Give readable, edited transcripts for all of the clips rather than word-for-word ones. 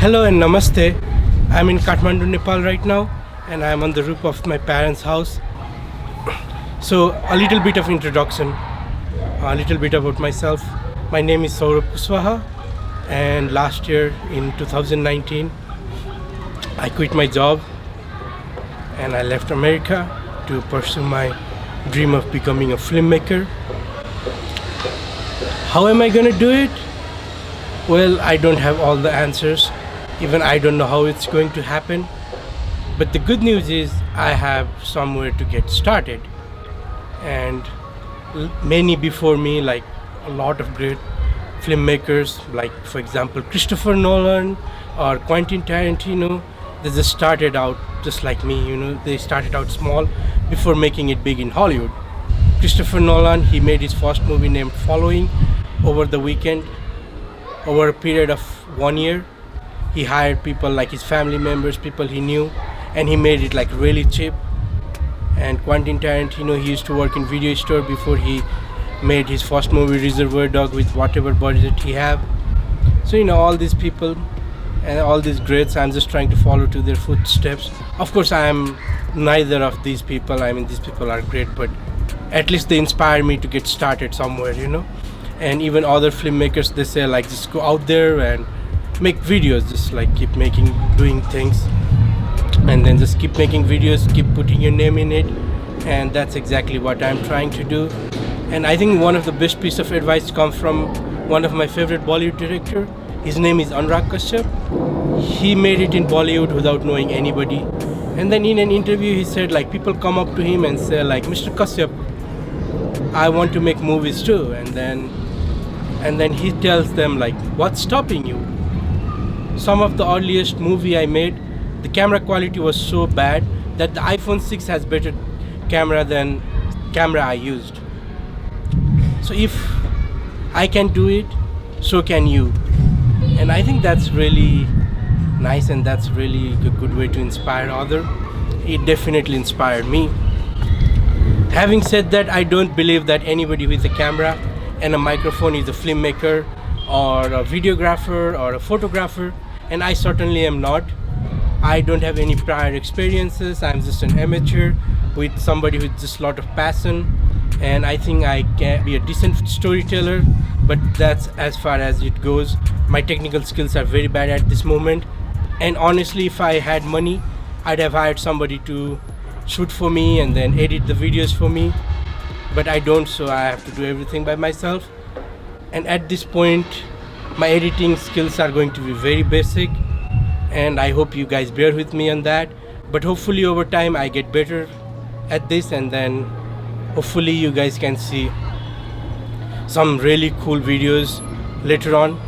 Hello and namaste. I'm in Kathmandu, Nepal right now, and I'm on the roof of my parents' house. So, a little bit of introduction, a little bit about myself. My name is Saurabh Kuswaha, and last year in 2019, I quit my job and I left America to pursue my dream of becoming a filmmaker. How am I going to do it? Well, I don't have all the answers. Even I don't know how it's going to happen. But the good news is I have somewhere to get started. And many before me, like a lot of great filmmakers, like for example Christopher Nolan or Quentin Tarantino, they just started out just like me. They started out small before making it big in Hollywood. Christopher Nolan, he made his first movie named Following over the weekend. Over a period of 1 year, he hired people like his family members, people he knew, and he made it like really cheap. And Quentin Tarantino, he used to work in video store before he made his first movie Reservoir Dog with whatever budget he have. So all these people and all these greats, I'm just trying to follow to their footsteps. Of course, I am neither of these people. I mean, these people are great, but at least they inspire me to get started somewhere. And even other filmmakers, they say like just go out there and make videos, just like keep doing things, and then just keep making videos, keep putting your name in it. And that's exactly what I'm trying to do. And I think one of the best piece of advice comes from one of my favorite Bollywood director. His name is Anurag Kashyap. He made it in Bollywood without knowing anybody. And then in an interview he said like people come up to him and say like, Mr. Kashyap, I want to make movies too. And then he tells them like, what's stopping you? Some of the earliest movie I made, the camera quality was so bad that the iPhone 6 has better camera than camera I used. So if I can do it, so can you. And I think that's really nice, and that's really a good way to inspire others. It definitely inspired me. Having said that, I don't believe that anybody with a camera and a microphone is a filmmaker or a videographer or a photographer, and I certainly am not. I don't have any prior experiences. I'm just an amateur with somebody with just a lot of passion, and I think I can be a decent storyteller, but that's as far as it goes. My technical skills are very bad at this moment, and honestly, if I had money, I'd have hired somebody to shoot for me and then edit the videos for me, but I don't, so I have to do everything by myself. And at this point, my editing skills are going to be very basic, and I hope you guys bear with me on that. But hopefully over time I get better at this, and then hopefully you guys can see some really cool videos later on.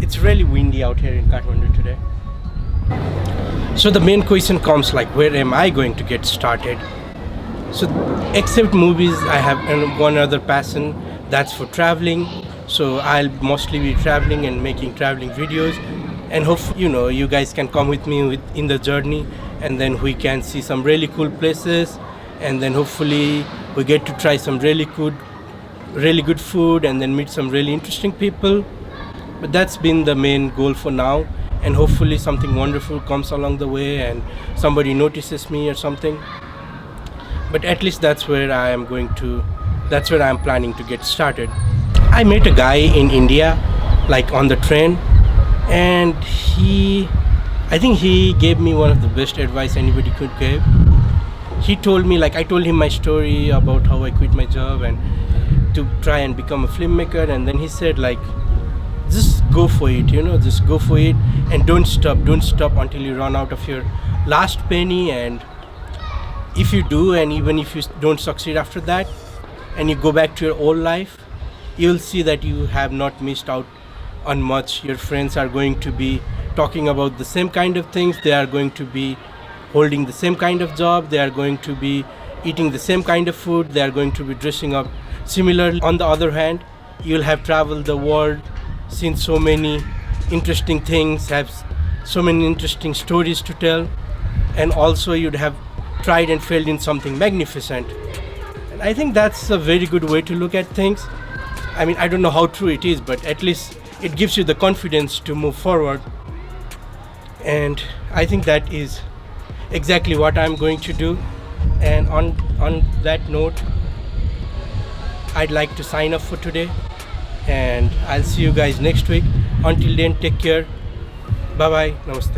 It's really windy out here in Kathmandu today. So the main question comes like, where am I going to get started? So except movies, I have one other passion, that's for traveling. So I'll mostly be traveling and making traveling videos, and hopefully you guys can come with me in the journey, and then we can see some really cool places, and then hopefully we get to try some really good food, and then meet some really interesting people. But that's been the main goal for now, and hopefully something wonderful comes along the way and somebody notices me or something. But at least that's where I'm planning to get started. I met a guy in India, like on the train, and I think he gave me one of the best advice anybody could give. He told me, like I told him my story about how I quit my job and to try and become a filmmaker, and then he said like, just go for it, just go for it, and don't stop until you run out of your last penny. And if you do, and even if you don't succeed after that, and you go back to your old life, you'll see that you have not missed out on much. Your friends are going to be talking about the same kind of things, they are going to be holding the same kind of job, they are going to be eating the same kind of food, they are going to be dressing up similarly. On the other hand, you'll have traveled the world, seen so many interesting things, have so many interesting stories to tell, and also you'd have tried and failed in something magnificent. And I think that's a very good way to look at things. I don't know how true it is, but at least it gives you the confidence to move forward. and I think that is exactly what I'm going to do. And on that note, I'd like to sign off for today, and I'll see you guys next week. Until then, take care. Bye bye. Namaste.